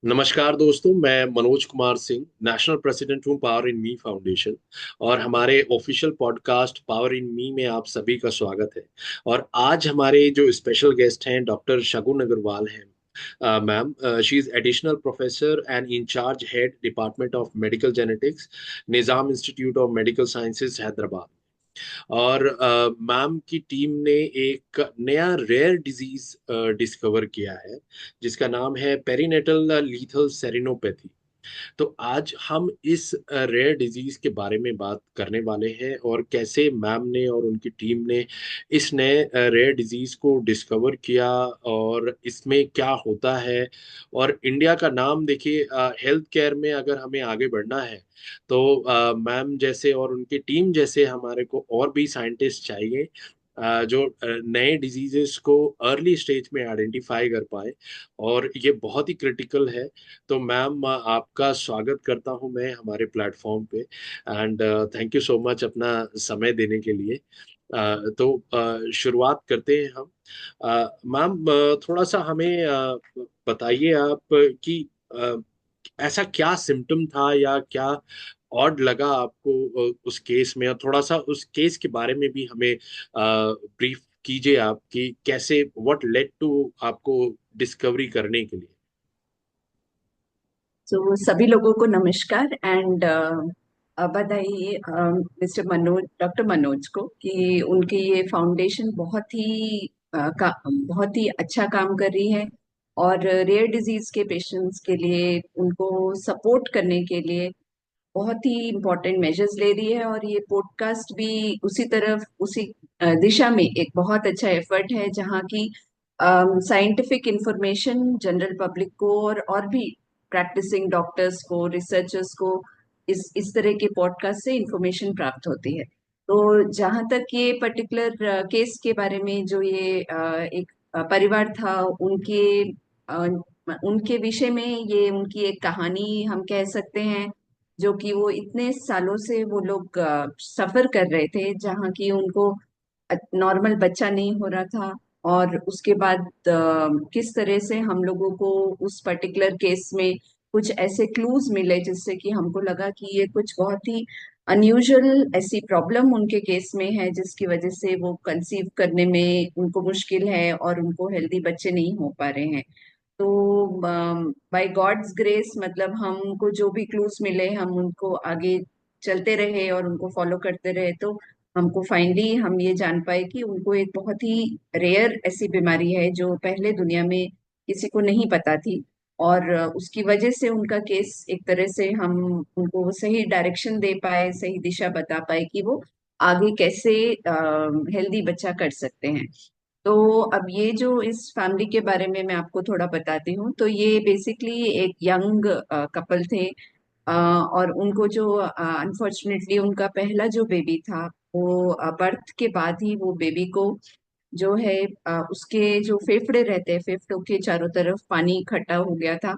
नमस्कार दोस्तों, मैं मनोज कुमार सिंह, नेशनल प्रेसिडेंट हूँ पावर इन मी फाउंडेशन। और हमारे ऑफिशियल पॉडकास्ट पावर इन मी में आप सभी का स्वागत है। और आज हमारे जो स्पेशल गेस्ट हैं डॉक्टर शगुन अग्रवाल हैं। Ma'am, she is additional professor and incharge head department of medical genetics, Nizam institute of medical sciences Hyderabad. और मैम की टीम ने एक नया रेयर डिजीज डिस्कवर किया है जिसका नाम है पेरिनेटल लीथल सेरिनोपैथी। तो आज हम इस रेयर डिजीज के बारे में बात करने वाले हैं और कैसे मैम ने और उनकी टीम ने इस नए रेयर डिजीज को डिस्कवर किया और इसमें क्या होता है। और इंडिया का नाम देखिए, हेल्थ केयर में अगर हमें आगे बढ़ना है तो मैम जैसे और उनकी टीम जैसे हमारे को और भी साइंटिस्ट चाहिए, जो नए डिजीजेस को अर्ली स्टेज में आइडेंटिफाई कर पाए। और ये बहुत ही क्रिटिकल है। तो मैम, आपका स्वागत करता हूं मैं हमारे प्लेटफॉर्म पे। And thank you so much अपना समय देने के लिए। तो शुरुआत करते हैं हम। मैम, थोड़ा सा हमें बताइए आप कि अ, ऐसा क्या सिम्टम था या क्या ऑड लगा आपको उस केस में, और थोड़ा सा उस केस के बारे में भी हमें ब्रीफ कीजिए आप कि कैसे, व्हाट लेड टू आपको डिस्कवरी करने के लिए। तो सभी लोगों को नमस्कार एंड बधाई मिस्टर मनोज डॉक्टर मनोज को कि उनकी ये फाउंडेशन बहुत ही अच्छा काम कर रही है। और रेयर डिजीज के पेशेंट्स के लिए उनको सपोर्ट करने के लिए बहुत ही इम्पोर्टेंट मेजर्स ले रही है। और ये पॉडकास्ट भी उसी दिशा में एक बहुत अच्छा एफर्ट है, जहाँ की साइंटिफिक इंफॉर्मेशन जनरल पब्लिक को और भी प्रैक्टिसिंग डॉक्टर्स को, रिसर्चर्स को इस तरह के पॉडकास्ट से इंफॉर्मेशन प्राप्त होती है। तो जहाँ तक ये पर्टिकुलर केस के बारे में, जो ये एक परिवार था, अ, उनके विषय में ये उनकी एक कहानी हम कह सकते हैं, जो कि वो इतने सालों से वो लोग सफर कर रहे थे, जहाँ की उनको नॉर्मल बच्चा नहीं हो रहा था। और उसके बाद किस तरह से हम लोगों को उस पर्टिकुलर केस में कुछ ऐसे क्लूज मिले, जिससे कि हमको लगा कि ये कुछ बहुत ही अनयूजुअल ऐसी प्रॉब्लम उनके केस में है, जिसकी वजह से वो कंसीव करने में उनको मुश्किल है और उनको हेल्दी बच्चे नहीं हो पा रहे हैं। तो बाय गॉड्स ग्रेस, मतलब हमको जो भी क्लूज मिले हम उनको आगे चलते रहे और उनको फॉलो करते रहे, तो हमको फाइनली हम ये जान पाए कि उनको एक बहुत ही रेयर ऐसी बीमारी है जो पहले दुनिया में किसी को नहीं पता थी। और उसकी वजह से उनका केस एक तरह से हम उनको सही डायरेक्शन दे पाए, सही दिशा बता पाए कि वो आगे कैसे हेल्दी बच्चा कर सकते हैं। तो अब ये जो इस फैमिली के बारे में मैं आपको थोड़ा बताती हूँ। तो ये बेसिकली एक यंग कपल थे। और उनको जो अनफॉर्चुनेटली उनका पहला जो बेबी था, वो बर्थ के बाद ही वो बेबी को जो है उसके जो फेफड़े रहते हैं, फेफड़ों के चारों तरफ पानी इकट्ठा हो गया था।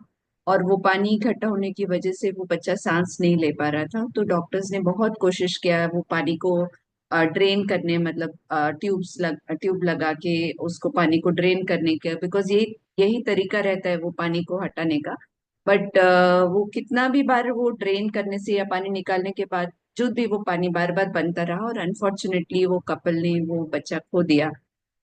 और वो पानी इकट्ठा होने की वजह से वो बच्चा सांस नहीं ले पा रहा था। तो डॉक्टर्स ने बहुत कोशिश किया वो पानी को ड्रेन करने, मतलब ट्यूब लगा के उसको पानी को ड्रेन करने का, बिकॉज यही तरीका रहता है वो पानी को हटाने का। बट वो कितना भी बार वो ड्रेन करने से या पानी निकालने के बाद जो भी वो पानी बार बार बनता रहा, और अनफॉर्चुनेटली वो कपल ने वो बच्चा खो दिया।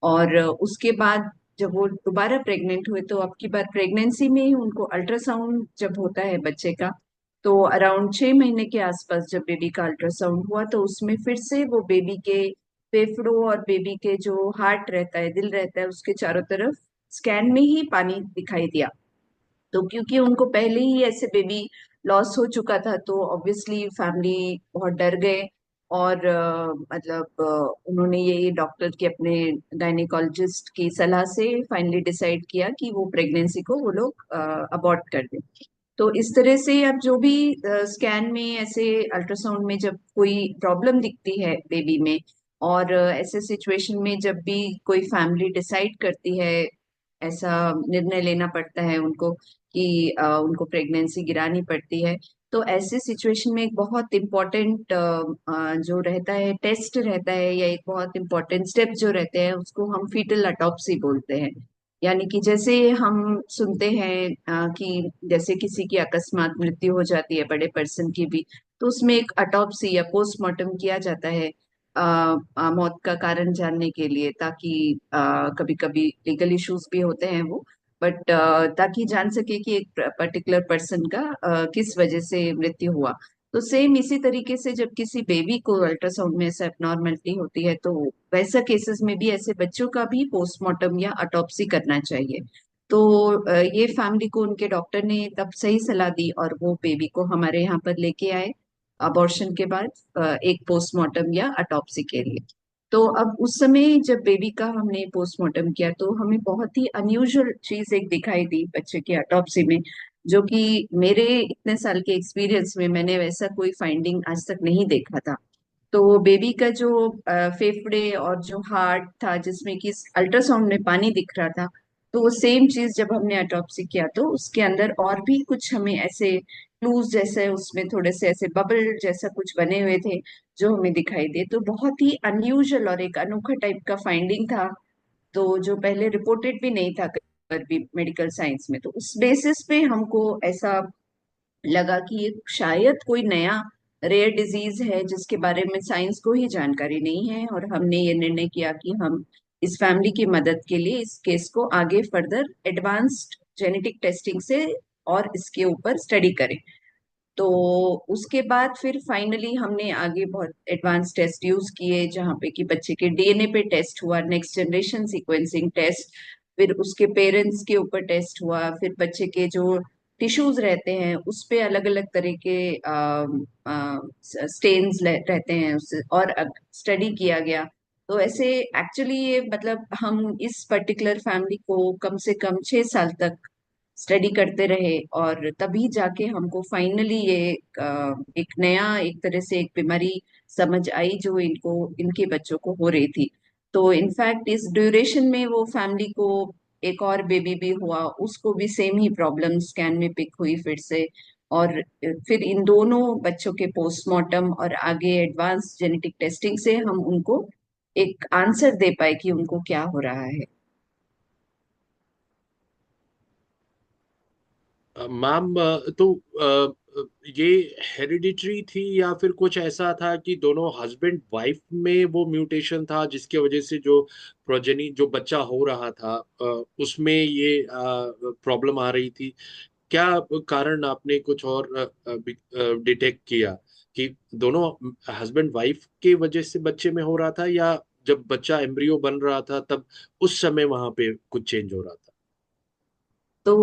और उसके बाद जब वो दोबारा प्रेग्नेंट हुए, तो अब की बार प्रेगनेंसी में ही उनको अल्ट्रासाउंड जब होता है बच्चे का, तो अराउंड 6 महीने के आसपास जब बेबी का अल्ट्रासाउंड हुआ, तो उसमें फिर से वो बेबी के फेफड़ों और बेबी के जो हार्ट रहता है, दिल रहता है, उसके चारों तरफ स्कैन में ही पानी दिखाई दिया। तो क्योंकि उनको पहले ही ऐसे बेबी लॉस हो चुका था, तो ऑब्वियसली फैमिली बहुत डर गए। और मतलब उन्होंने ये डॉक्टर के अपने गायनेकोलॉजिस्ट की सलाह से फाइनली डिसाइड किया कि वो प्रेगनेंसी को वो लोग अबॉर्ट कर दें। तो इस तरह से अब जो भी स्कैन में ऐसे अल्ट्रासाउंड में जब कोई प्रॉब्लम दिखती है बेबी में, और ऐसे सिचुएशन में जब भी कोई फैमिली डिसाइड करती है, ऐसा निर्णय लेना पड़ता है उनको कि उनको प्रेगनेंसी गिरानी पड़ती है, तो ऐसे सिचुएशन में एक बहुत इम्पोर्टेंट जो रहता है, टेस्ट रहता है, या एक बहुत इम्पोर्टेंट स्टेप जो रहते हैं, उसको हम फीटल ऑटोप्सी बोलते हैं। यानी कि जैसे हम सुनते हैं कि जैसे किसी की अकस्मात मृत्यु हो जाती है, बड़े पर्सन की भी, तो उसमें एक अटॉप्सी या पोस्टमार्टम किया जाता है मौत का कारण जानने के लिए, ताकि कभी कभी लीगल इश्यूज भी होते हैं वो, बट ताकि जान सके कि एक पर्टिकुलर पर्सन का किस वजह से मृत्यु हुआ। तो सेम इसी तरीके से जब किसी बेबी को अल्ट्रासाउंड में ऐसा एबनॉर्मलिटी होती है, तो वैसा केसेस में भी ऐसे बच्चों का भी पोस्टमार्टम या अटॉप्सी करना चाहिए। तो ये फैमिली को उनके डॉक्टर ने तब सही सलाह दी और वो बेबी को हमारे यहाँ पर लेके आए अबॉर्शन के बाद, एक पोस्टमार्टम या अटॉप्सी के लिए। तो अब उस समय जब बेबी का हमने पोस्टमार्टम किया, तो हमें बहुत ही अनयूजुअल चीज एक दिखाई दी बच्चे की अटॉप्सी में, जो कि मेरे इतने साल के एक्सपीरियंस में मैंने वैसा कोई फाइंडिंग आज तक नहीं देखा था। तो बेबी का जो फेफड़े और जो हार्ट था, जिसमें कि अल्ट्रासाउंड में पानी दिख रहा था, तो वो सेम चीज जब हमने ऑटोप्सी किया तो उसके अंदर और भी कुछ हमें ऐसे क्लूज जैसे, उसमें थोड़े से ऐसे बबल जैसा कुछ बने हुए थे जो हमें दिखाई दिए। तो बहुत ही अनयूजुअल और एक अनोखा टाइप का फाइंडिंग था, तो जो पहले रिपोर्टेड भी नहीं था कभी भी मेडिकल साइंस में। तो उस बेसिस पे हमको ऐसा लगा कि ये शायद कोई नया रेयर डिजीज है जिसके बारे में साइंस को ही जानकारी नहीं है, और हमने ये निर्णय किया कि हम इस फैमिली की मदद के लिए इस केस को आगे फर्दर एडवांस्ड जेनेटिक टेस्टिंग से और इसके ऊपर स्टडी करें। तो उसके बाद फिर फाइनली हमने आगे बहुत एडवांस टेस्ट यूज किए, जहाँ पे कि बच्चे के डीएनए पे टेस्ट हुआ, नेक्स्ट जनरेशन सीक्वेंसिंग टेस्ट, फिर उसके पेरेंट्स के ऊपर टेस्ट हुआ, फिर बच्चे के जो टिश्यूज रहते हैं उस पे अलग अलग तरह के स्टेन्स रहते हैं उससे और स्टडी किया गया। तो ऐसे एक्चुअली ये मतलब हम इस पर्टिकुलर फैमिली को कम से कम 6 साल तक स्टडी करते रहे, और तभी जाके हमको फाइनली ये एक नया एक तरह से एक बीमारी समझ आई जो इनको इनके बच्चों को हो रही थी। तो इनफैक्ट इस ड्यूरेशन में वो फैमिली को एक और बेबी भी हुआ, उसको भी सेम ही प्रॉब्लम स्कैन में पिक हुई फिर से। और फिर इन दोनों बच्चों के पोस्टमार्टम और आगे एडवांस जेनेटिक टेस्टिंग से हम उनको एक आंसर दे पाए कि उनको क्या हो रहा है। मैम, तो ये हेरिडिटरी थी या फिर कुछ ऐसा था कि दोनों हस्बैंड वाइफ में वो म्यूटेशन था जिसकी वजह से जो प्रोजेनी जो बच्चा हो रहा था उसमें ये प्रॉब्लम आ रही थी? क्या कारण आपने कुछ और डिटेक्ट किया कि दोनों हस्बैंड वाइफ के वजह से बच्चे में हो रहा था, या जब बच्चा एम्ब्रियो बन रहा था तब उस समय वहां पे कुछ चेंज हो रहा था? तो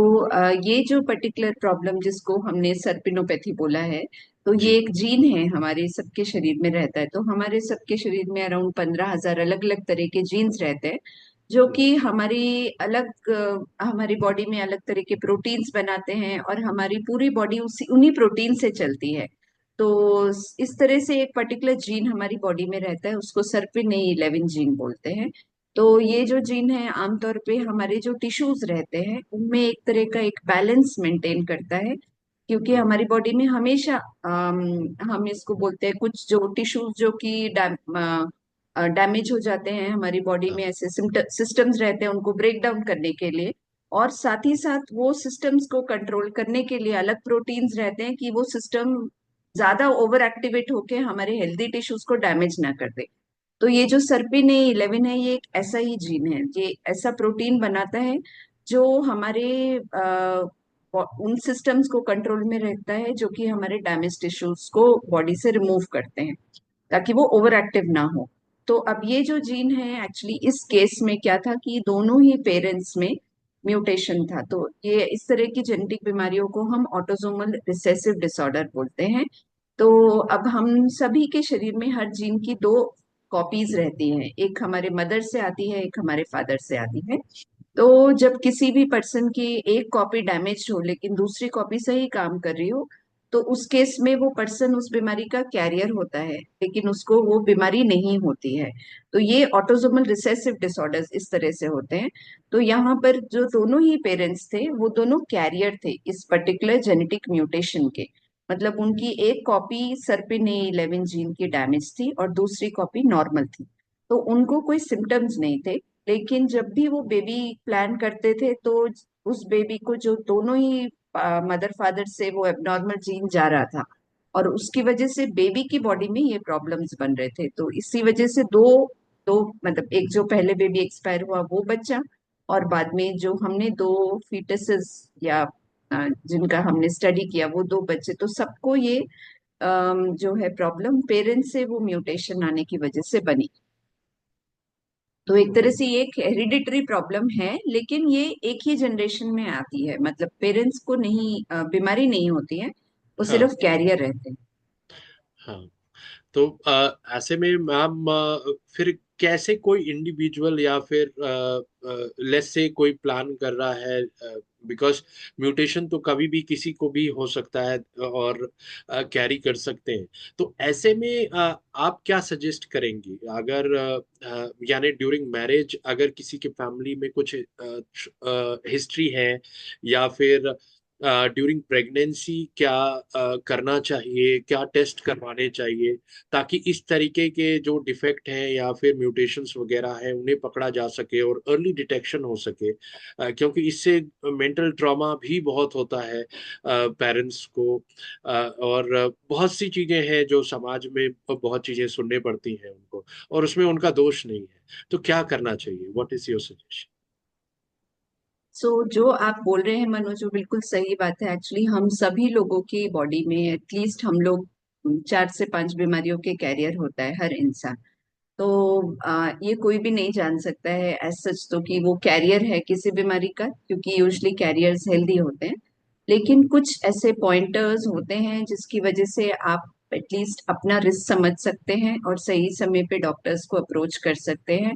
ये जो पर्टिकुलर प्रॉब्लम जिसको हमने सर्पिनोपैथी बोला है, तो ये जी। एक जीन है, हमारे सबके शरीर में रहता है। तो हमारे सबके शरीर में अराउंड 15,000 अलग अलग तरह के जीन्स रहते हैं, जो कि हमारी हमारी बॉडी में अलग तरह के प्रोटीन्स बनाते हैं, और हमारी पूरी बॉडी उसी उन्हीं प्रोटीन से चलती है। तो इस तरह से एक पर्टिकुलर जीन हमारी बॉडी में रहता है, उसको सर्पिन 11 जीन बोलते हैं। तो ये जो जीन है आमतौर पे हमारे जो टिश्यूज रहते हैं उनमें एक तरह का एक बैलेंस मेंटेन करता है, क्योंकि हमारी बॉडी में हमेशा हम इसको बोलते हैं कुछ जो टिश्यूज जो कि डैमेज हो जाते हैं हमारी बॉडी में, ऐसे सिस्टम्स रहते हैं उनको ब्रेक डाउन करने के लिए, और साथ ही साथ वो सिस्टम्स को कंट्रोल करने के लिए अलग प्रोटीन्स रहते हैं कि वो सिस्टम ज्यादा ओवर एक्टिवेट होके हमारे हेल्दी टिश्यूज को डैमेज ना कर दे। तो ये जो सर्पिन 11 है, ये एक ऐसा ही जीन है, ये ऐसा प्रोटीन बनाता है जो हमारे उन सिस्टम्स को कंट्रोल में रहता है जो कि हमारे डैमेज टिश्यूज को बॉडी से रिमूव करते हैं, ताकि वो ओवर एक्टिव ना हो। तो अब ये जो जीन है एक्चुअली इस केस में क्या था कि दोनों ही पेरेंट्स में म्यूटेशन था। तो ये इस तरह की जेनेटिक बीमारियों को हम ऑटोसोमल रिसेसिव डिसऑर्डर बोलते हैं। तो अब हम सभी के शरीर में हर जीन की दो कॉपीज रहती हैं, एक हमारे मदर से आती है, एक हमारे फादर से आती है। तो जब किसी भी पर्सन की एक कॉपी डैमेज हो लेकिन दूसरी कॉपी सही काम कर रही हो, तो उस केस में वो पर्सन उस बीमारी का कैरियर होता है, लेकिन उसको वो बीमारी नहीं होती है। तो ये ऑटोसोमल रिसेसिव डिसऑर्डर्स इस तरह से होते हैं। तो यहाँ पर जो दोनों ही पेरेंट्स थे वो दोनों कैरियर थे इस पर्टिकुलर जेनेटिक म्यूटेशन के, मतलब उनकी एक कॉपी सर्पिन 11 जीन की डैमेज थी और दूसरी कॉपी नॉर्मल थी। तो उनको कोई सिम्टम्स नहीं थे, लेकिन जब भी वो बेबी प्लान करते थे तो उस बेबी को जो दोनों ही मदर फादर से वो एबनॉर्मल जीन जा रहा था, और उसकी वजह से बेबी की बॉडी में ये प्रॉब्लम्स बन रहे थे। तो इसी वजह से दो दो मतलब एक जो पहले बेबी एक्सपायर हुआ वो बच्चा, और बाद में जो हमने दो फीटसेस या जिनका हमने स्टडी किया वो दो बच्चे, तो सबको ये जो है प्रॉब्लम पेरेंट्स से वो म्यूटेशन आने की वजह से बनी। तो एक तरह से ये एक हेरिडिटरी प्रॉब्लम है, लेकिन ये एक ही जनरेशन में आती है, मतलब पेरेंट्स को नहीं बीमारी नहीं होती है, वो हाँ सिर्फ कैरियर रहते हैं। हाँ। तो ऐसे में मैम फिर कैसे कोई इंडिविजुअल या फिर लेस से कोई प्लान कर रहा है, बिकॉज म्यूटेशन तो कभी भी किसी को भी हो सकता है और कैरी कर सकते हैं। तो ऐसे में आप क्या सजेस्ट करेंगी अगर यानी ड्यूरिंग मैरिज अगर किसी के फैमिली में कुछ हिस्ट्री है, या फिर ड्यूरिंग प्रेगनेंसी क्या करना चाहिए, क्या टेस्ट करवाने चाहिए ताकि इस तरीके के जो डिफेक्ट हैं या फिर म्यूटेशंस वगैरह हैं उन्हें पकड़ा जा सके और अर्ली डिटेक्शन हो सके, क्योंकि इससे मेंटल ट्रॉमा भी बहुत होता है पेरेंट्स को, और बहुत सी चीजें हैं जो समाज में बहुत चीजें सुनने पड़ती हैं उनको, और उसमें उनका दोष नहीं है। तो क्या करना चाहिए, व्हाट इज योर सजेशन? सो जो आप बोल रहे हैं मनोज, वो बिल्कुल सही बात है। एक्चुअली हम सभी लोगों की बॉडी में एटलीस्ट हम लोग 4 से 5 बीमारियों के कैरियर होता है हर इंसान। तो ये कोई भी नहीं जान सकता है एज सच तो कि वो कैरियर है किसी बीमारी का, क्योंकि यूजली कैरियर्स हेल्दी होते हैं। लेकिन कुछ ऐसे पॉइंटर्स होते हैं जिसकी वजह से आप एटलीस्ट अपना रिस्क समझ सकते हैं और सही समय पे डॉक्टर्स को अप्रोच कर सकते हैं।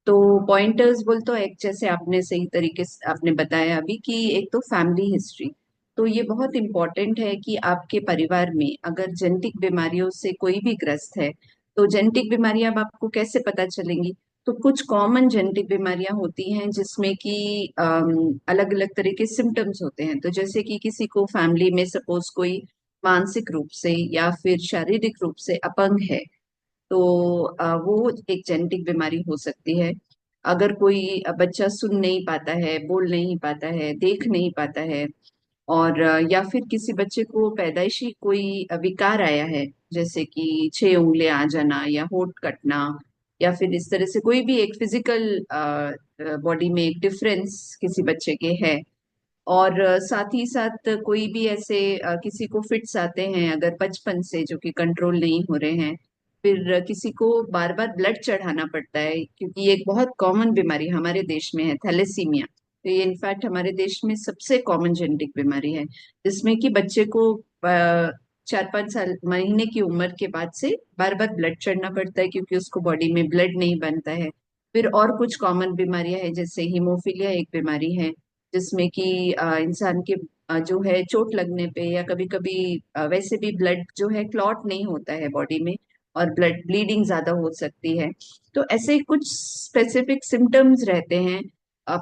तो पॉइंटर्स बोल तो एक, जैसे आपने सही तरीके से आपने बताया अभी कि एक तो फैमिली हिस्ट्री। तो ये बहुत इंपॉर्टेंट है कि आपके परिवार में अगर जेनेटिक बीमारियों से कोई भी ग्रस्त है, तो जेनेटिक बीमारियां अब आपको कैसे पता चलेंगी? तो कुछ कॉमन जेनेटिक बीमारियां होती हैं जिसमें कि अलग अलग तरह के सिम्टम्स होते हैं। तो जैसे कि किसी को फैमिली में सपोज कोई मानसिक रूप से या फिर शारीरिक रूप से अपंग है, तो वो एक जेनेटिक बीमारी हो सकती है। अगर कोई बच्चा सुन नहीं पाता है, बोल नहीं पाता है, देख नहीं पाता है, और या फिर किसी बच्चे को पैदाइशी कोई विकार आया है, जैसे कि 6 उंगलियां आ जाना या होंठ कटना, या फिर इस तरह से कोई भी एक फिजिकल बॉडी में एक डिफरेंस किसी बच्चे के है। और साथ ही साथ कोई भी ऐसे किसी को फिट्स आते हैं अगर बचपन से जो कि कंट्रोल नहीं हो रहे हैं, फिर किसी को बार बार ब्लड चढ़ाना पड़ता है, क्योंकि ये एक बहुत कॉमन बीमारी हमारे देश में है, थैलेसीमिया। तो ये इनफैक्ट हमारे देश में सबसे कॉमन जेनेटिक बीमारी है, जिसमें कि बच्चे को 4-5 साल महीने की उम्र के बाद से बार बार ब्लड चढ़ना पड़ता है, क्योंकि उसको बॉडी में ब्लड नहीं बनता है। फिर और कुछ कॉमन बीमारियां हैं, जैसे हीमोफीलिया एक बीमारी है, जिसमें कि इंसान के जो है चोट लगने पे या कभी कभी वैसे भी ब्लड जो है क्लॉट नहीं होता है बॉडी में, और ब्लड ब्लीडिंग ज्यादा हो सकती है। तो ऐसे कुछ स्पेसिफिक सिम्टम्स रहते हैं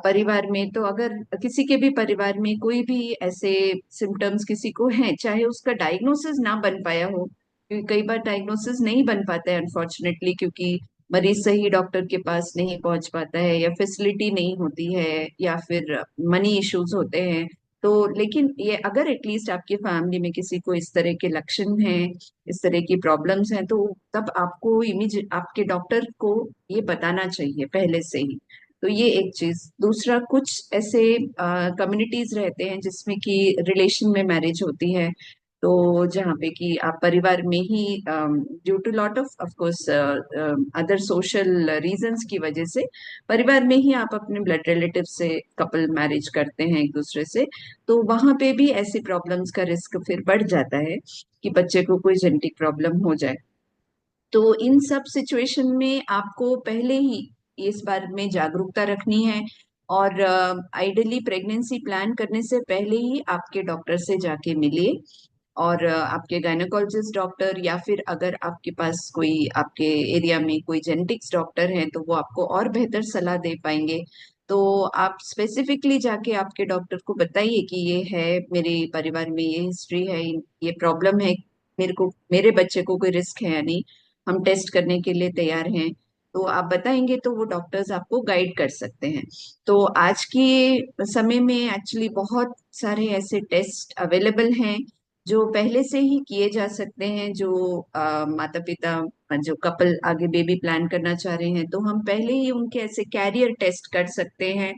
परिवार में। तो अगर किसी के भी परिवार में कोई भी ऐसे सिम्टम्स किसी को हैं, चाहे उसका डायग्नोसिस ना बन पाया हो, क्योंकि कई बार डायग्नोसिस नहीं बन पाता है अनफॉर्चुनेटली, क्योंकि मरीज सही डॉक्टर के पास नहीं पहुंच पाता है, या फैसिलिटी नहीं होती है, या फिर मनी इश्यूज होते हैं। तो लेकिन ये अगर एटलीस्ट आपकी फैमिली में किसी को इस तरह के लक्षण हैं, इस तरह की प्रॉब्लम्स हैं, तो तब आपको इमीज आपके डॉक्टर को ये बताना चाहिए पहले से ही। तो ये एक चीज। दूसरा, कुछ ऐसे कम्युनिटीज रहते हैं जिसमें कि रिलेशन में मैरिज होती है, तो जहाँ पे कि आप परिवार में ही due to lot of course other social reasons की वजह से परिवार में ही आप अपने ब्लड रिलेटिव से कपल मैरिज करते हैं एक दूसरे से, तो वहां पे भी ऐसी प्रॉब्लम्स का रिस्क फिर बढ़ जाता है कि बच्चे को कोई जेनेटिक प्रॉब्लम हो जाए। तो इन सब सिचुएशन में आपको पहले ही इस बारे में जागरूकता रखनी है, और आइडली प्रेगनेंसी प्लान करने से पहले ही आपके डॉक्टर से जाके मिलिए, और आपके गायनेकोलॉजिस्ट डॉक्टर, या फिर अगर आपके पास कोई आपके एरिया में कोई जेनेटिक्स डॉक्टर है तो वो आपको और बेहतर सलाह दे पाएंगे। तो आप स्पेसिफिकली जाके आपके डॉक्टर को बताइए कि ये है, मेरे परिवार में ये हिस्ट्री है, ये प्रॉब्लम है, मेरे को मेरे बच्चे को कोई रिस्क है या नहीं, हम टेस्ट करने के लिए तैयार हैं। तो आप बताएंगे तो वो डॉक्टर्स आपको गाइड कर सकते हैं। तो आज के समय में एक्चुअली बहुत सारे ऐसे टेस्ट अवेलेबल हैं जो पहले से ही किए जा सकते हैं। जो माता पिता, जो कपल आगे बेबी प्लान करना चाह रहे हैं, तो हम पहले ही उनके ऐसे कैरियर टेस्ट कर सकते हैं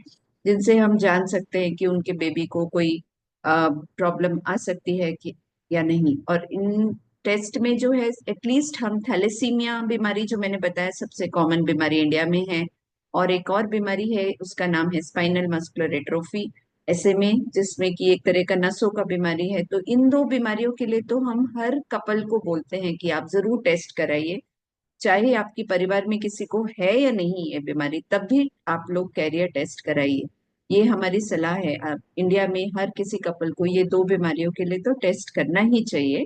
जिनसे हम जान सकते हैं कि उनके बेबी को कोई प्रॉब्लम आ सकती है कि या नहीं। और इन टेस्ट में जो है एटलीस्ट हम थैलेसीमिया बीमारी, जो मैंने बताया सबसे कॉमन बीमारी इंडिया में है, और एक और बीमारी है उसका नाम है स्पाइनल मस्कुलर एट्रोफी, SMA, जिसमें कि एक तरह का नसों का बीमारी है। तो इन दो बीमारियों के लिए तो हम हर कपल को बोलते हैं कि आप जरूर टेस्ट कराइए, चाहे आपके परिवार में किसी को है या नहीं ये बीमारी, तब भी आप लोग कैरियर टेस्ट कराइए। ये हमारी सलाह है। आप इंडिया में हर किसी कपल को ये दो बीमारियों के लिए तो टेस्ट करना ही चाहिए।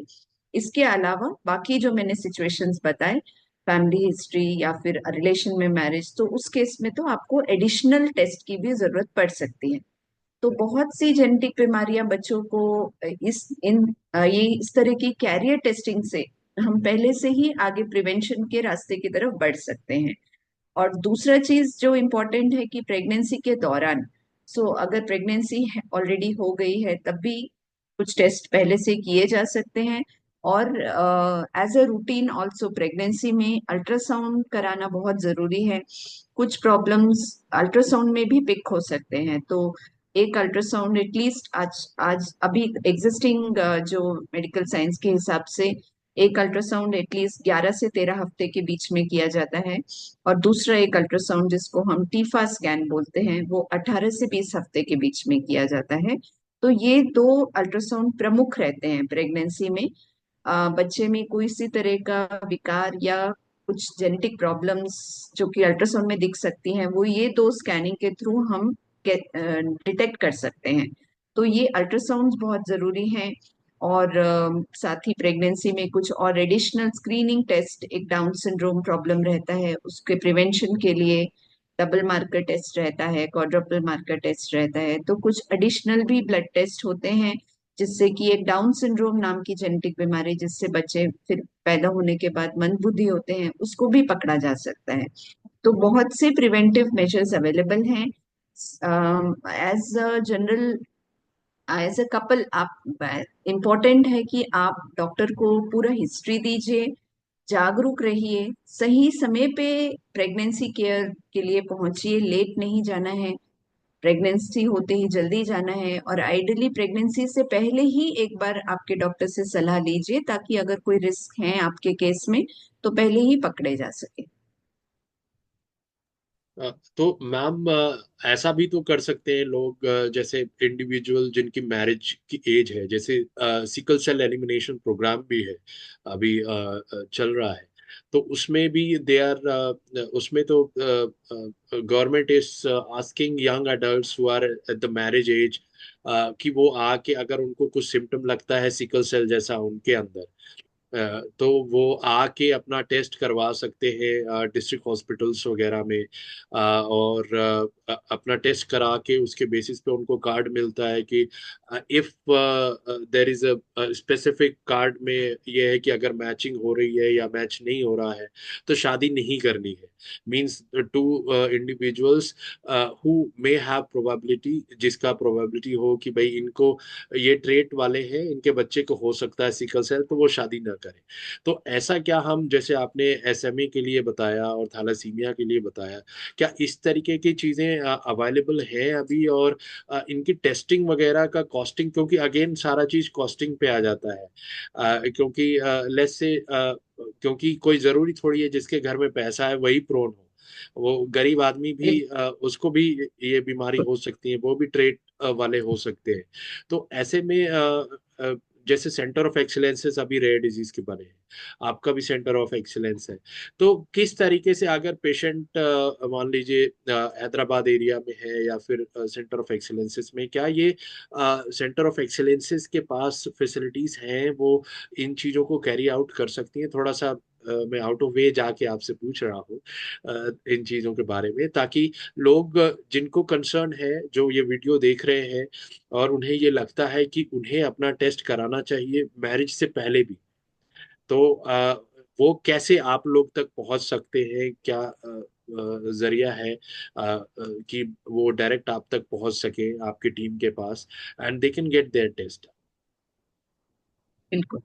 इसके अलावा बाकी जो मैंने सिचुएशंस बताए, फैमिली हिस्ट्री या फिर रिलेशन में मैरिज, तो उस केस में तो आपको एडिशनल टेस्ट की भी जरूरत पड़ सकती है। तो बहुत सी जेनेटिक बीमारियां बच्चों को ये इस तरह की कैरियर टेस्टिंग से हम पहले से ही आगे प्रिवेंशन के रास्ते की तरफ बढ़ सकते हैं। और दूसरा चीज जो इम्पोर्टेंट है कि प्रेगनेंसी के दौरान, अगर प्रेगनेंसी ऑलरेडी हो गई है तब भी कुछ टेस्ट पहले से किए जा सकते हैं। और as a routine also pregnancy में अल्ट्रासाउंड कराना बहुत जरूरी है। कुछ प्रॉब्लम्स अल्ट्रासाउंड में भी पिक हो सकते हैं, तो एक अल्ट्रासाउंड एटलीस्ट आज आज अभी एग्जिस्टिंग जो मेडिकल साइंस के हिसाब से एक अल्ट्रासाउंड एटलीस्ट 11 से 13 हफ्ते के बीच में किया जाता है। और दूसरा एक अल्ट्रासाउंड जिसको हम टीफा स्कैन बोलते हैं, वो 18 से 20 हफ्ते के बीच में किया जाता है। तो ये दो अल्ट्रासाउंड प्रमुख रहते हैं प्रेगनेंसी में। बच्चे में कोई सी तरह का विकार या कुछ जेनेटिक प्रॉब्लम्स जो कि अल्ट्रासाउंड में दिख सकती हैं, वो ये दो स्कैनिंग के थ्रू हम डिटेक्ट कर सकते हैं। तो ये अल्ट्रासाउंड बहुत जरूरी हैं। और साथ ही प्रेगनेंसी में कुछ और एडिशनल स्क्रीनिंग टेस्ट, एक डाउन सिंड्रोम प्रॉब्लम रहता है उसके प्रिवेंशन के लिए डबल मार्कर टेस्ट रहता है, क्वाड्रुपल मार्कर टेस्ट रहता है। तो कुछ एडिशनल भी ब्लड टेस्ट होते हैं जिससे कि एक डाउन सिंड्रोम नाम की जेनेटिक बीमारी, जिससे बच्चे फिर पैदा होने के बाद मंदबुद्धि होते हैं, उसको भी पकड़ा जा सकता है। तो बहुत से प्रिवेंटिव मेजर्स अवेलेबल हैं। As a general, as a couple, आप इम्पोर्टेंट है कि आप डॉक्टर को पूरा हिस्ट्री दीजिए, जागरूक रहिए, सही समय पे प्रेगनेंसी केयर के लिए पहुंचिए, लेट नहीं जाना है, प्रेगनेंसी होते ही जल्दी जाना है। और आइडियली प्रेगनेंसी से पहले ही एक बार आपके डॉक्टर से सलाह लीजिए ताकि अगर कोई रिस्क है आपके केस में तो पहले ही पकड़े जा सके। तो मैम, ऐसा भी तो कर सकते हैं लोग, जैसे इंडिविजुअल जिनकी मैरिज की एज है, जैसे सिकल सेल एलिमिनेशन प्रोग्राम भी है अभी चल रहा है। तो उसमें भी दे आर, उसमें तो government is asking young adults who are at the marriage age कि वो आके अगर उनको कुछ सिम्टम लगता है सिकल सेल जैसा उनके अंदर, तो वो आके अपना टेस्ट करवा सकते हैं डिस्ट्रिक्ट हॉस्पिटल्स वगैरह में। और अपना टेस्ट करा के उसके बेसिस पे उनको कार्ड मिलता है कि if there is a specific card में ये है कि अगर मैचिंग हो रही है या मैच नहीं हो रहा है तो शादी नहीं करनी है। Means two individuals who may have probability, जिसका प्रोबेबिलिटी हो कि भाई इनको ये ट्रेट वाले हैं, इनके बच्चे को हो सकता है सिकल सेल, तो वो शादी ना करें। तो ऐसा क्या हम, जैसे आपने SMA के लिए बताया और थैलासीमिया के लिए बताया, क्या इस तरीके की चीजें अवेलेबल है अभी? और इनकी टेस्टिंग वगैरह का कॉस्टिंग, क्योंकि अगेन सारा चीज कॉस्टिंग पे आ जाता है। क्योंकि लेट्स से, क्योंकि कोई जरूरी थोड़ी है जिसके घर में पैसा है वही प्रोन हो, वो गरीब आदमी भी उसको भी ये बीमारी हो सकती है, वो भी ट्रेट वाले हो सकते हैं। तो ऐसे में अ, जैसे सेंटर ऑफ एक्सीलेंसेस अभी रेयर डिजीज के बने हैं, आपका भी सेंटर ऑफ एक्सीलेंस है, तो किस तरीके से अगर पेशेंट मान लीजिए हैदराबाद एरिया में है या फिर सेंटर ऑफ एक्सीलेंसेस में, क्या ये सेंटर ऑफ एक्सीलेंसेस के पास फैसिलिटीज हैं वो इन चीजों को कैरी आउट कर सकती हैं? थोड़ा सा मैं आउट ऑफ वे जाके आपसे पूछ रहा हूँ इन चीजों के बारे में, ताकि लोग जिनको कंसर्न है, जो ये वीडियो देख रहे हैं और उन्हें ये लगता है कि उन्हें अपना टेस्ट कराना चाहिए मैरिज से पहले भी, तो वो कैसे आप लोग तक पहुंच सकते हैं, क्या जरिया है कि वो डायरेक्ट आप तक पहुंच सके, आपकी टीम के पास, and they can get their test? बिल्कुल।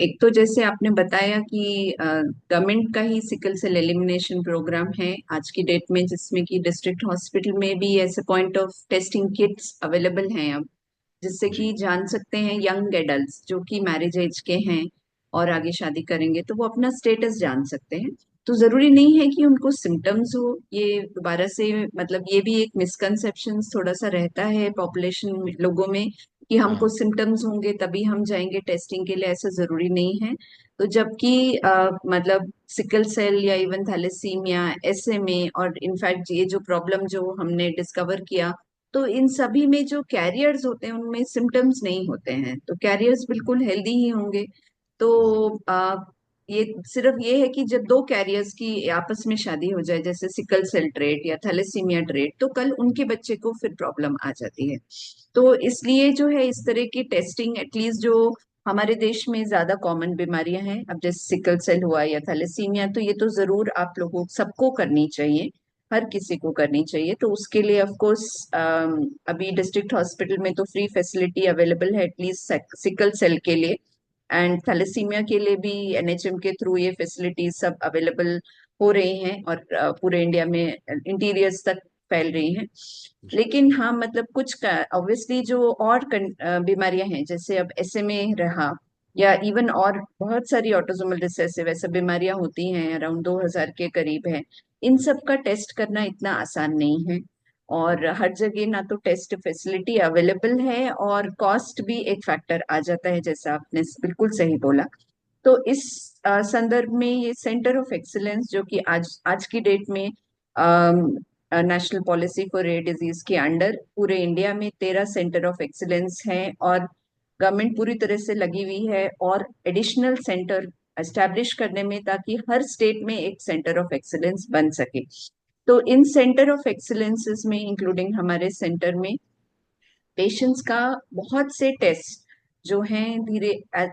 एक तो जैसे आपने बताया कि गवर्नमेंट का ही सिकल सेल एलिमिनेशन प्रोग्राम है आज की डेट में, जिसमें कि डिस्ट्रिक्ट हॉस्पिटल में भी ऐसे point of testing kits available हैं अब, जिससे जी। कि जान सकते हैं यंग एडल्ट्स जो कि मैरिज एज के हैं और आगे शादी करेंगे, तो वो अपना स्टेटस जान सकते हैं। तो जरूरी जी। नहीं है कि उनको सिम्टम्स हो, ये दोबारा से मतलब ये भी एक मिसकंसेप्शन थोड़ा सा रहता है पॉपुलेशन लोगों में कि हमको हाँ। सिम्टम्स होंगे तभी हम जाएंगे टेस्टिंग के लिए, ऐसा जरूरी नहीं है। तो जबकि मतलब सिकल सेल या इवन थैलेसीमिया, एसएमए और इनफैक्ट ये जो प्रॉब्लम जो हमने डिस्कवर किया, तो इन सभी में जो कैरियर्स होते हैं उनमें सिम्टम्स नहीं होते हैं, तो कैरियर्स बिल्कुल हेल्दी ही होंगे। जी। तो ये सिर्फ ये है कि जब दो कैरियर्स की आपस में शादी हो जाए, जैसे सिकल सेल ट्रेट या थैलेसीमिया ट्रेट, तो कल उनके बच्चे को फिर प्रॉब्लम आ जाती है। तो इसलिए जो है इस तरह की टेस्टिंग एटलीस्ट जो हमारे देश में ज्यादा कॉमन बीमारियां हैं, अब जैसे सिकल सेल हुआ या थैलेसीमिया, तो ये तो जरूर आप लोगों सबको करनी चाहिए, हर किसी को करनी चाहिए। तो उसके लिए ऑफ कोर्स अभी डिस्ट्रिक्ट हॉस्पिटल में तो फ्री फैसिलिटी अवेलेबल है एटलीस्ट सिकल सेल के लिए, एंड थैलेसीमिया के लिए भी एनएचएम के थ्रू ये फैसिलिटीज सब अवेलेबल हो रही हैं, और पूरे इंडिया में इंटीरियर्स तक फैल रही हैं। जी। लेकिन हाँ मतलब कुछ ऑब्वियसली जो और बीमारियां हैं, जैसे अब एसएमए रहा, या इवन और बहुत सारी ऑटोसोमल रिसेसिव ऐसे बीमारियां होती हैं, अराउंड 2000 के करीब है। इन सब का टेस्ट करना इतना आसान नहीं है, और हर जगह ना तो टेस्ट फैसिलिटी अवेलेबल है, और कॉस्ट भी एक फैक्टर आ जाता है, जैसा आपने बिल्कुल सही बोला। तो इस संदर्भ में ये सेंटर ऑफ एक्सीलेंस जो कि आज आज की डेट में national policy for rare disease के अंडर पूरे इंडिया में 13 सेंटर ऑफ एक्सीलेंस हैं, और गवर्नमेंट पूरी तरह से लगी हुई है और एडिशनल सेंटर एस्टैब्लिश करने में, ताकि हर स्टेट में एक सेंटर ऑफ एक्सीलेंस बन सके। तो इन सेंटर ऑफ एक्सीलेंसेस में इंक्लूडिंग हमारे सेंटर में पेशेंट्स का बहुत से टेस्ट जो हैं धीरे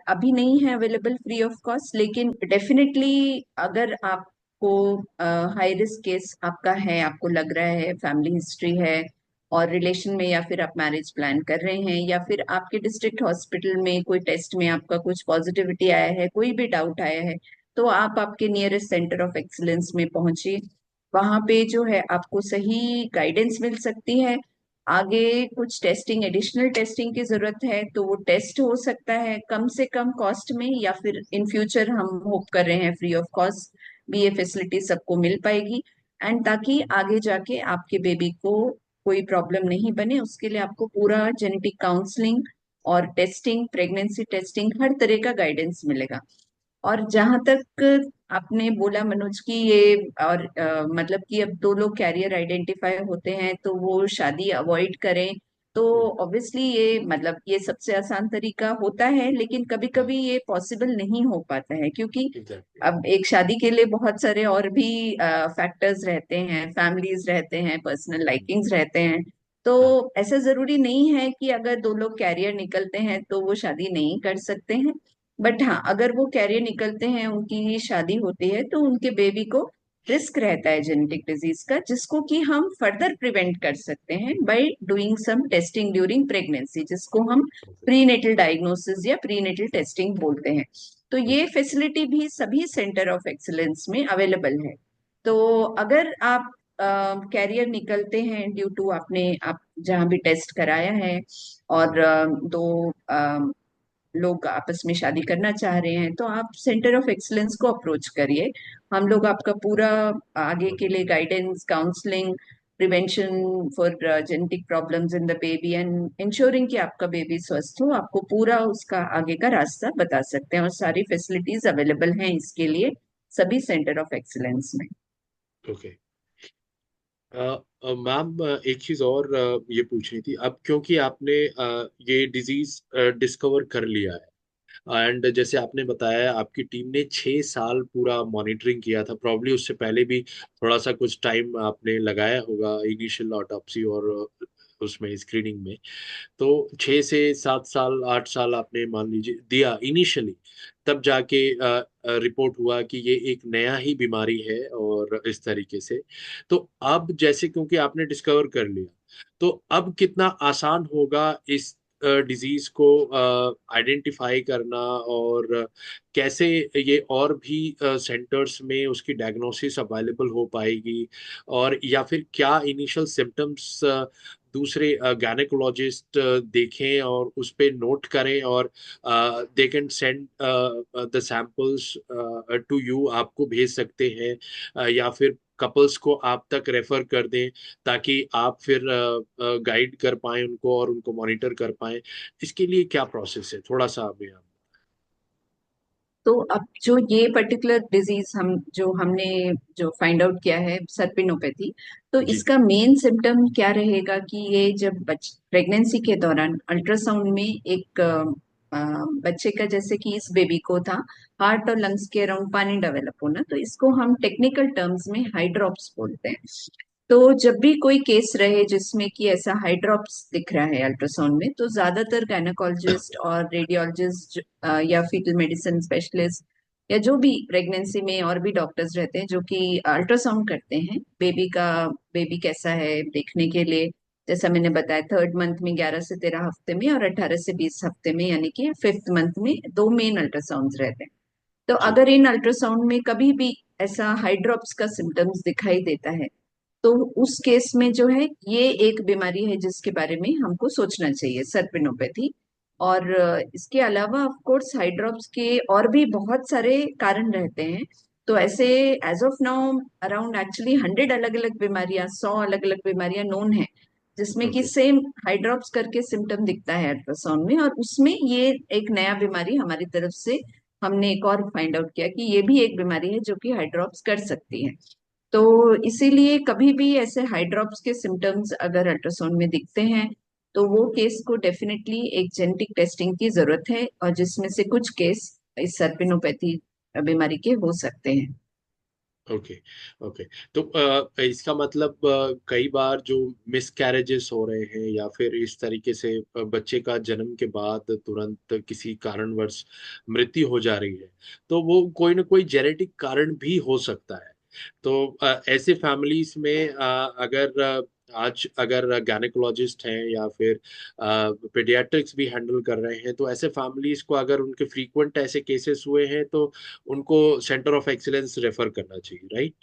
अभी नहीं है अवेलेबल फ्री ऑफ कॉस्ट, लेकिन डेफिनेटली अगर आपको हाई रिस्क केस आपका है, आपको लग रहा है फैमिली हिस्ट्री है और रिलेशन में, या फिर आप मैरिज प्लान कर रहे हैं, या फिर आपके डिस्ट्रिक्ट हॉस्पिटल में कोई टेस्ट में आपका कुछ पॉजिटिविटी आया है, कोई भी डाउट आया है, तो आप आपके नियरेस्ट सेंटर ऑफ एक्सीलेंस में पहुंचिए। वहां पे जो है आपको सही गाइडेंस मिल सकती है। आगे कुछ टेस्टिंग, एडिशनल टेस्टिंग की जरूरत है तो वो टेस्ट हो सकता है कम से कम कॉस्ट में, या फिर इन फ्यूचर हम होप कर रहे हैं फ्री ऑफ कॉस्ट भी ये फैसिलिटी सबको मिल पाएगी। एंड ताकि आगे जाके आपके बेबी को कोई प्रॉब्लम नहीं बने, उसके लिए आपको पूरा जेनेटिक काउंसलिंग और टेस्टिंग, प्रेगनेंसी टेस्टिंग, हर तरह का गाइडेंस मिलेगा। और जहां तक आपने बोला मनोज की ये, और मतलब कि अब दो लोग कैरियर आइडेंटिफाई होते हैं तो वो शादी अवॉइड करें, तो ऑब्वियसली ये मतलब ये सबसे आसान तरीका होता है, लेकिन कभी हाँ। कभी ये पॉसिबल नहीं हो पाता है, क्योंकि एग्जैक्टली। अब एक शादी के लिए बहुत सारे और भी फैक्टर्स रहते हैं, फैमिलीज रहते हैं, पर्सनल लाइकिंग्स रहते हैं। तो हाँ। ऐसा जरूरी नहीं है कि अगर दो लोग कैरियर निकलते हैं तो वो शादी नहीं कर सकते हैं। बट हाँ, अगर वो कैरियर निकलते हैं, उनकी शादी होती है, तो उनके बेबी को रिस्क रहता है जेनेटिक डिजीज का, जिसको कि हम फर्दर प्रिवेंट कर सकते हैं by doing some testing during pregnancy, जिसको हम प्रीनेटल डायग्नोसिस या प्रीनेटल टेस्टिंग बोलते हैं। तो ये फैसिलिटी भी सभी सेंटर ऑफ एक्सीलेंस में अवेलेबल है। तो अगर आप कैरियर निकलते हैं ड्यू टू आपने आप जहाँ भी टेस्ट कराया है, और दो लोग आपस में शादी करना चाह रहे हैं, तो आप सेंटर ऑफ एक्सीलेंस को अप्रोच करिए। हम लोग आपका पूरा आगे के लिए guidance, counselling, prevention for genetic problems in the baby and ensuring कि आपका बेबी स्वस्थ हो, आपको पूरा उसका आगे का रास्ता बता सकते हैं, और सारी फैसिलिटीज अवेलेबल हैं इसके लिए सभी सेंटर ऑफ एक्सीलेंस में। ओके। मैम, एक चीज और ये पूछनी थी। अब क्योंकि आपने ये डिजीज डिस्कवर कर लिया है, एंड जैसे आपने बताया आपकी टीम ने 6 साल पूरा मॉनिटरिंग किया था, प्रॉब्ली उससे पहले भी थोड़ा सा कुछ टाइम आपने लगाया होगा इनिशियल ऑटोप्सी और उसमें स्क्रीनिंग में। तो 6 से 7 साल 8 साल आपने मान लीजिए दिया इनिशियली, तब जाके रिपोर्ट हुआ कि ये एक नया ही बीमारी है और इस तरीके से। तो अब जैसे क्योंकि आपने डिस्कवर कर लिया, तो अब कितना आसान होगा इस डिजीज को आइडेंटिफाई करना, और कैसे ये और भी सेंटर्स में उसकी डायग्नोसिस अवेलेबल हो पाएगी, और या फिर क्या इनिशियल सिम्टम्स दूसरे गायनेकोलॉजिस्ट देखें और उस पे नोट करें, और they can send the samples to you, आपको भेज सकते हैं, या फिर कपल्स को आप तक रेफर कर दें, ताकि आप फिर गाइड कर पाएं उनको और उनको मॉनिटर कर पाएं। इसके लिए क्या प्रोसेस है, थोड़ा सा हमें आप। तो अब जो ये पर्टिकुलर डिजीज हमने जो फाइंड आउट किया है सर्पिनोपैथी, तो जी। इसका मेन सिम्टम क्या रहेगा कि ये जब प्रेगनेंसी के दौरान अल्ट्रासाउंड में एक बच्चे का, जैसे कि इस बेबी को था, हार्ट और लंग्स के अराउंड पानी डेवलप होना, तो इसको हम टेक्निकल टर्म्स में हाइड्रॉप्स बोलते हैं। तो जब भी कोई केस रहे जिसमें कि ऐसा हाइड्रॉप्स दिख रहा है अल्ट्रासाउंड में, तो ज्यादातर गायनेकोलॉजिस्ट और रेडियोलॉजिस्ट या फीटल मेडिसिन स्पेशलिस्ट या जो भी प्रेगनेंसी में और भी डॉक्टर्स रहते हैं जो कि अल्ट्रासाउंड करते हैं बेबी कैसा है देखने के लिए। जैसा मैंने बताया, 3rd मंथ में 11 से 13 हफ्ते में, और 18 से 20 हफ्ते में, यानी कि 5th मंथ में दो मेन अल्ट्रासाउंड रहते हैं। तो जी। अगर इन अल्ट्रासाउंड में कभी भी ऐसा हाइड्रॉप्स का सिम्टम्स दिखाई देता है, तो उस केस में जो है ये एक बीमारी है जिसके बारे में हमको सोचना चाहिए, सर्पिनोपैथी। और इसके अलावा ऑफ कोर्स हाइड्रॉप्स के और भी बहुत सारे कारण रहते हैं। तो ऐसे as of now around actually 100 अलग अलग बीमारियां, 100 अलग अलग बीमारियां नोन है जिसमें कि ओके। सेम हाइड्रॉप्स करके सिम्टम दिखता है अल्ट्रासाउंड में, और उसमें ये एक नया बीमारी हमारी तरफ से हमने एक और फाइंड आउट किया कि ये भी एक बीमारी है जो कि हाइड्रॉप्स कर सकती है। तो इसीलिए कभी भी ऐसे हाइड्रॉप्स के सिम्टम्स अगर अल्ट्रासाउंड में दिखते हैं, तो वो केस को डेफिनेटली एक जेनेटिक टेस्टिंग की जरूरत है, और जिसमें से कुछ केस इस सर्पिनोपैथी बीमारी के हो सकते हैं। ओके। ओके। तो इसका मतलब कई बार जो मिस कैरेजेस हो रहे हैं, या फिर इस तरीके से बच्चे का जन्म के बाद तुरंत किसी कारणवश मृत्यु हो जा रही है, तो वो कोई ना कोई जेनेटिक कारण भी हो सकता है। तो ऐसे फैमिलीज में अगर आज अगर गायनेकोलॉजिस्ट हैं या फिर पीडियाट्रिक्स भी हैंडल कर रहे हैं, तो ऐसे फैमिलीज को अगर उनके फ्रीक्वेंट ऐसे केसेस हुए हैं, तो उनको सेंटर ऑफ एक्सीलेंस रेफर करना चाहिए, राइट?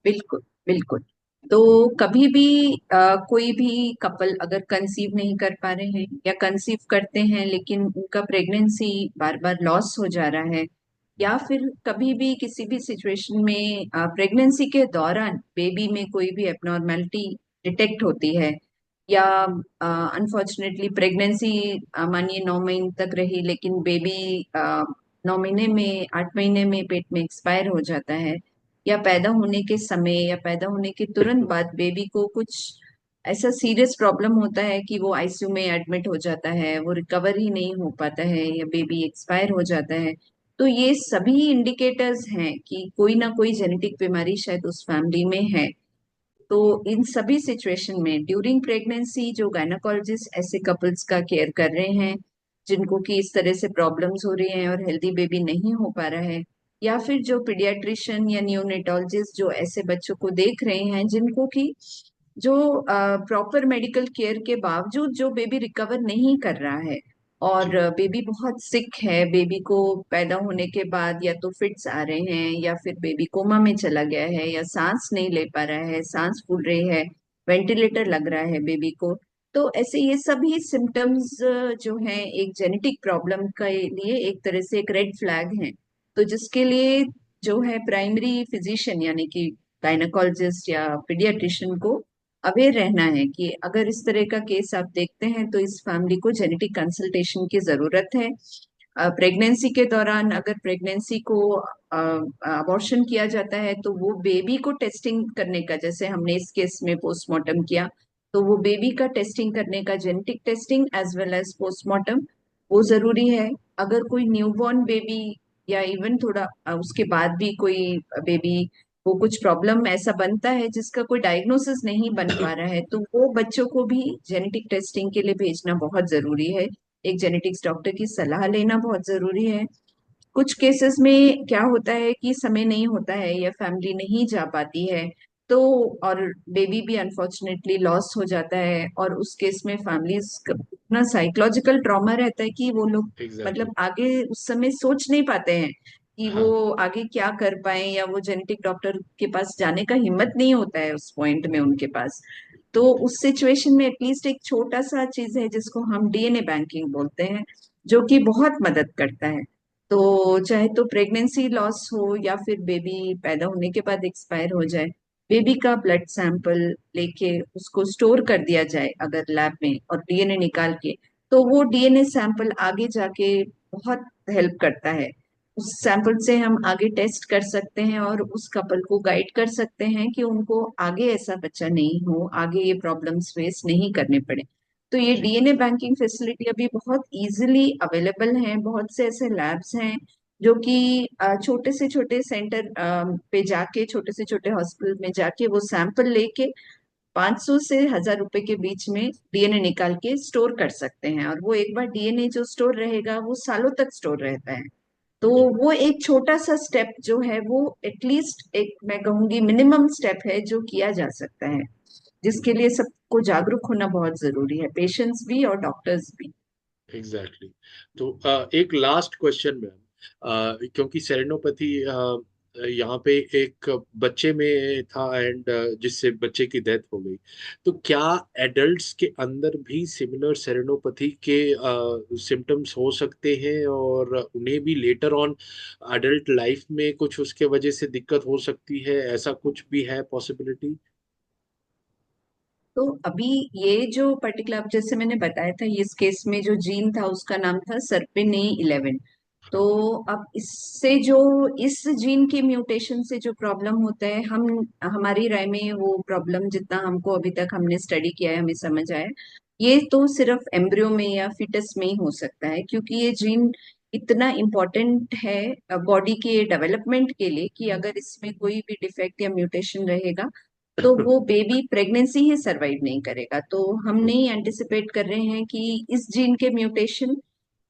बिल्कुल, बिल्कुल। तो कभी भी कोई भी कपल अगर कंसीव नहीं कर पा रहे हैं या कंसीव करते हैं लेकिन उनका प्रेगनेंसी बार बार लॉस हो जा रहा है, या फिर कभी भी किसी भी सिचुएशन में प्रेगनेंसी के दौरान बेबी में कोई भी एबनॉर्मेलिटी डिटेक्ट होती है, या अनफॉर्चुनेटली प्रेगनेंसी मानिए 9 महीने तक रही लेकिन बेबी 9 महीने में, 8 महीने में पेट में एक्सपायर हो जाता है, या पैदा होने के समय या पैदा होने के तुरंत बाद बेबी को कुछ ऐसा सीरियस प्रॉब्लम होता है कि वो आईसीयू में एडमिट हो जाता है, वो रिकवर ही नहीं हो पाता है, या बेबी एक्सपायर हो जाता है। तो ये सभी इंडिकेटर्स हैं कि कोई ना कोई जेनेटिक बीमारी शायद उस फैमिली में है। तो इन सभी सिचुएशन में ड्यूरिंग प्रेगनेंसी जो गायनाकोलॉजिस्ट ऐसे कपल्स का केयर कर रहे हैं जिनको कि इस तरह से प्रॉब्लम्स हो रही हैं और हेल्दी बेबी नहीं हो पा रहा है, या फिर जो पीडियाट्रिशियन या नियोनेटोलॉजिस्ट जो ऐसे बच्चों को देख रहे हैं जिनको कि जो प्रॉपर मेडिकल केयर के बावजूद जो बेबी रिकवर नहीं कर रहा है, और जी। बेबी बहुत सिक है, बेबी को पैदा होने के बाद या तो फिट्स आ रहे हैं या फिर बेबी कोमा में चला गया है, या सांस नहीं ले पा रहा है, सांस फूल रही है, वेंटिलेटर लग रहा है बेबी को। तो ऐसे ये सभी सिम्टम्स जो हैं एक जेनेटिक प्रॉब्लम के लिए एक तरह से एक रेड फ्लैग हैं। तो जिसके लिए जो है प्राइमरी फिजिशियन यानी कि गायनेकोलॉजिस्ट या पीडियाट्रिशियन को अवेयर रहना है कि अगर इस तरह का केस आप देखते हैं तो इस फैमिली को जेनेटिक कंसल्टेशन की जरूरत है। प्रेगनेंसी के दौरान अगर प्रेगनेंसी को अबॉर्शन किया जाता है तो वो बेबी को टेस्टिंग करने का, जैसे हमने इस केस में पोस्टमार्टम किया, तो वो बेबी का टेस्टिंग करने का, genetic testing as well as postmortem, वो जरूरी है। अगर कोई न्यूबॉर्न बेबी या इवन थोड़ा उसके बाद भी कोई बेबी वो कुछ प्रॉब्लम ऐसा बनता है जिसका कोई डायग्नोसिस नहीं बन पा रहा है, तो वो बच्चों को भी जेनेटिक टेस्टिंग के लिए भेजना बहुत जरूरी है। एक जेनेटिक्स डॉक्टर की सलाह लेना बहुत जरूरी है। कुछ केसेस में क्या होता है कि समय नहीं होता है या फैमिली नहीं जा पाती है, तो और बेबी भी अनफॉर्चुनेटली लॉस हो जाता है, और उस केस में फैमिलीज इतना साइकोलॉजिकल ट्रॉमा रहता है कि वो लोग एग्जैक्टली। मतलब आगे उस समय सोच नहीं पाते हैं कि वो हाँ। आगे क्या कर पाए, या वो जेनेटिक डॉक्टर के पास जाने का हिम्मत नहीं होता है उस पॉइंट में उनके पास। तो उस सिचुएशन में एटलीस्ट एक छोटा सा चीज है जिसको हम डीएनए बैंकिंग बोलते हैं, जो कि बहुत मदद करता है। तो चाहे तो प्रेगनेंसी लॉस हो या फिर बेबी पैदा होने के बाद एक्सपायर हो जाए, बेबी का ब्लड सैंपल लेके उसको स्टोर कर दिया जाए अगर लैब में, और डीएनए निकाल के, तो वो डीएनए सैंपल आगे जाके बहुत हेल्प करता है। उस सैंपल से हम आगे टेस्ट कर सकते हैं और उस कपल को गाइड कर सकते हैं कि उनको आगे ऐसा बच्चा नहीं हो, आगे ये प्रॉब्लम्स फेस नहीं करने पड़े। तो ये जी। डीएनए बैंकिंग फैसिलिटी अभी बहुत इजीली अवेलेबल है। बहुत से ऐसे लैब्स हैं जो कि छोटे से छोटे सेंटर पे जाके, छोटे से छोटे हॉस्पिटल में जाके वो सैंपल लेके 500 से 1000 रुपए के बीच में डीएनए निकाल के स्टोर कर सकते हैं, और वो एक बार डीएनए जो स्टोर रहेगा वो सालों तक स्टोर रहता है। तो जी। वो एक छोटा सा स्टेप जो है वो एटलीस्ट एक मैं कहूंगी मिनिमम स्टेप है जो किया जा सकता है, जिसके लिए सबको जागरूक होना बहुत जरूरी है, पेशेंट्स भी और डॉक्टर्स भी। एग्जैक्टली। तो एक लास्ट क्वेश्चन मैम, क्योंकि सेरेनोपैथी यहाँ पे एक बच्चे में था एंड जिससे बच्चे की डेथ हो गई, तो क्या एडल्ट्स के अंदर भी सिमिलर सेरेनोपैथी के सिम्टम्स हो सकते हैं और उन्हें भी लेटर ऑन अडल्ट लाइफ में कुछ उसके वजह से दिक्कत हो सकती है, ऐसा कुछ भी है पॉसिबिलिटी? तो अभी ये जो पर्टिकुलर जैसे मैंने बताया था, इस केस में जो जीन था उसका नाम था SERPINA11। तो हाँ। अब इससे जो इस जीन के म्यूटेशन से जो प्रॉब्लम होता है, हम हमारी राय में वो प्रॉब्लम जितना हमको अभी तक हमने स्टडी किया है हमें समझ आया, ये तो सिर्फ एम्ब्रियो में या फिटस में ही हो सकता है, क्योंकि ये जीन इतना इम्पोर्टेंट है बॉडी के डेवलपमेंट के लिए कि अगर इसमें कोई भी डिफेक्ट या म्यूटेशन रहेगा तो वो बेबी प्रेगनेंसी ही सरवाइव नहीं करेगा। तो हम नहीं एंटिसिपेट कर रहे हैं कि इस जीन के म्यूटेशन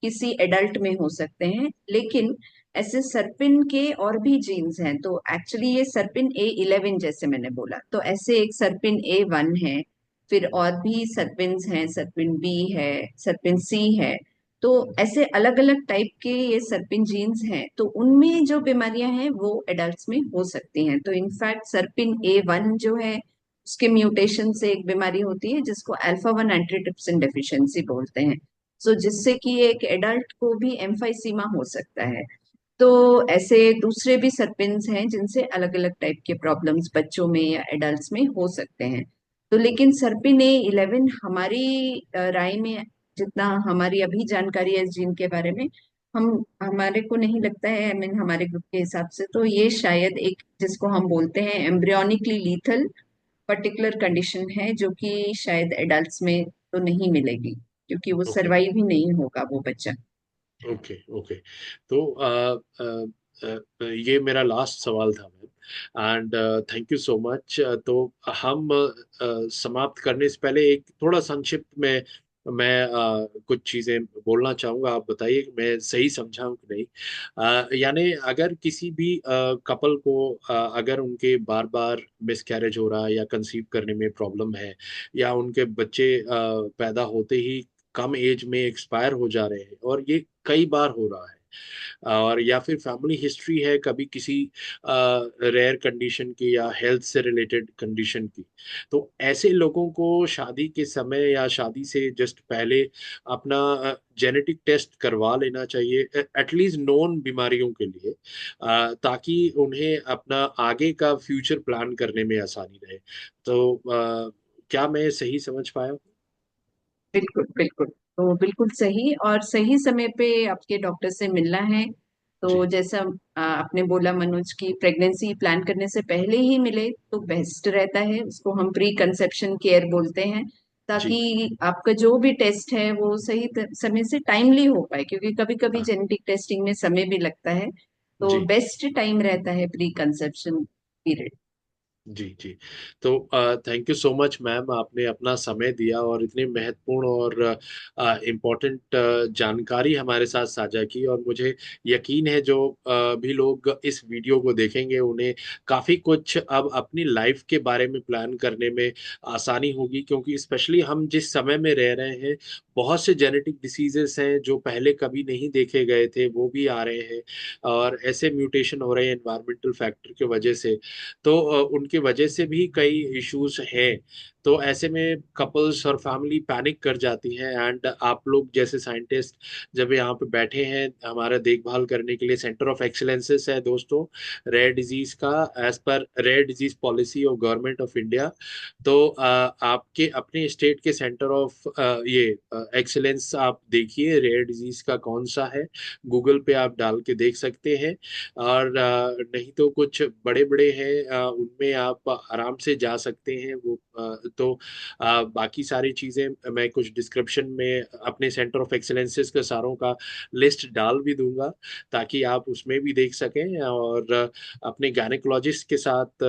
किसी एडल्ट में हो सकते हैं, लेकिन ऐसे सर्पिन के और भी जीन्स हैं। तो एक्चुअली ये SERPINA11 जैसे मैंने बोला, तो ऐसे एक SERPINA1 है, फिर और भी सर्पिन्स हैं, SERPIN B है, SERPIN C है। तो ऐसे अलग अलग टाइप के ये सर्पिन जीन्स हैं, तो उनमें जो बीमारियां हैं वो एडल्ट्स में हो सकती हैं। तो इनफैक्ट SERPINA1 जो है उसके म्यूटेशन से एक बीमारी होती है जिसको अल्फा 1 एंटीट्रिप्सिन डेफिशिएंसी बोलते हैं। सो जिससे कि एक एडल्ट को भी एम्फाइसीमा हो सकता है। तो ऐसे दूसरे भी सर्पिन्स हैं जिनसे अलग अलग टाइप के प्रॉब्लम्स बच्चों में या एडल्ट्स में हो सकते हैं। तो लेकिन SERPINA11 हमारी राय में, जितना हमारी अभी जानकारी है इस जीन के बारे में, हम हमारे को नहीं लगता है, आई मीन हमारे ग्रुप के हिसाब से तो ये शायद एक जिसको हम बोलते हैं एम्ब्रियोनिकली लीथल पर्टिकुलर कंडीशन है, जो कि शायद एडल्ट्स में तो नहीं मिलेगी, क्योंकि वो ओके। सरवाइव ही नहीं होगा वो बच्चा। ओके। ओके। तो ये मेरा लास्ट सवाल था ma'am, and thank you so much. तो हम समाप्त करने से पहले एक थोड़ा संक्षिप्त में मैं कुछ चीजें बोलना चाहूंगा, आप बताइए कि मैं सही समझा हूं कि नहीं। यानी अगर किसी भी कपल को अगर उनके बार बार मिसकैरेज हो रहा है या कंसीव करने में प्रॉब्लम है, या उनके बच्चे पैदा होते ही कम एज में एक्सपायर हो जा रहे हैं और ये कई बार हो रहा है, और या फिर फैमिली हिस्ट्री है कभी किसी रेयर कंडीशन की या हेल्थ से रिलेटेड कंडीशन की, तो ऐसे लोगों को शादी के समय या शादी से जस्ट पहले अपना जेनेटिक टेस्ट करवा लेना चाहिए, एटलीस्ट नोन बीमारियों के लिए, ताकि उन्हें अपना आगे का फ्यूचर प्लान करने में आसानी रहे। तो क्या मैं सही समझ पाया हूँ? बिल्कुल बिल्कुल। तो बिल्कुल सही, और सही समय पे आपके डॉक्टर से मिलना है। तो जी। जैसा आपने बोला मनोज की प्रेगनेंसी प्लान करने से पहले ही मिले तो बेस्ट रहता है, उसको हम प्री कंसेप्शन केयर बोलते हैं, जी। ताकि आपका जो भी टेस्ट है वो सही समय से टाइमली हो पाए, क्योंकि कभी कभी हाँ। जेनेटिक टेस्टिंग में समय भी लगता है। तो जी। बेस्ट टाइम रहता है प्री कंसेप्शन पीरियड। जी जी। तो thank you so much ma'am, आपने अपना समय दिया और इतने महत्वपूर्ण और इम्पोर्टेंट जानकारी हमारे साथ साझा की। और मुझे यकीन है जो भी लोग इस वीडियो को देखेंगे उन्हें काफ़ी कुछ अब अपनी लाइफ के बारे में प्लान करने में आसानी होगी, क्योंकि स्पेशली हम जिस समय में रह रहे हैं बहुत से जेनेटिक डिसीजेस हैं जो पहले कभी नहीं देखे गए थे, वो भी आ रहे हैं। और ऐसे म्यूटेशन हो रहे हैं एनवायरमेंटल फैक्टर की वजह से, तो उनकी वजह से भी कई इश्यूज हैं। तो ऐसे में कपल्स और फैमिली पैनिक कर जाती हैं। एंड आप लोग जैसे साइंटिस्ट जब यहाँ पे बैठे हैं हमारा देखभाल करने के लिए, सेंटर ऑफ एक्सीलेंसेस है दोस्तों रेयर डिजीज का, एज पर rare disease policy of government of India. तो आपके अपने स्टेट के सेंटर ऑफ ये एक्सीलेंस आप देखिए रेयर डिजीज का कौन सा है, गूगल पे आप डाल के देख सकते हैं। और नहीं तो कुछ बड़े बड़े हैं उनमें आप आराम से जा सकते हैं। वो तो बाकी सारी चीज़ें मैं कुछ डिस्क्रिप्शन में अपने सेंटर ऑफ एक्सीलेंसेस के सारों का लिस्ट डाल भी दूंगा, ताकि आप उसमें भी देख सकें। और अपने गायनेकोलॉजिस्ट के साथ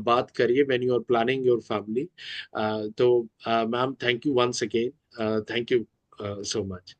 बात करिए when you are planning your family. तो ma'am thank you once again, thank you so much.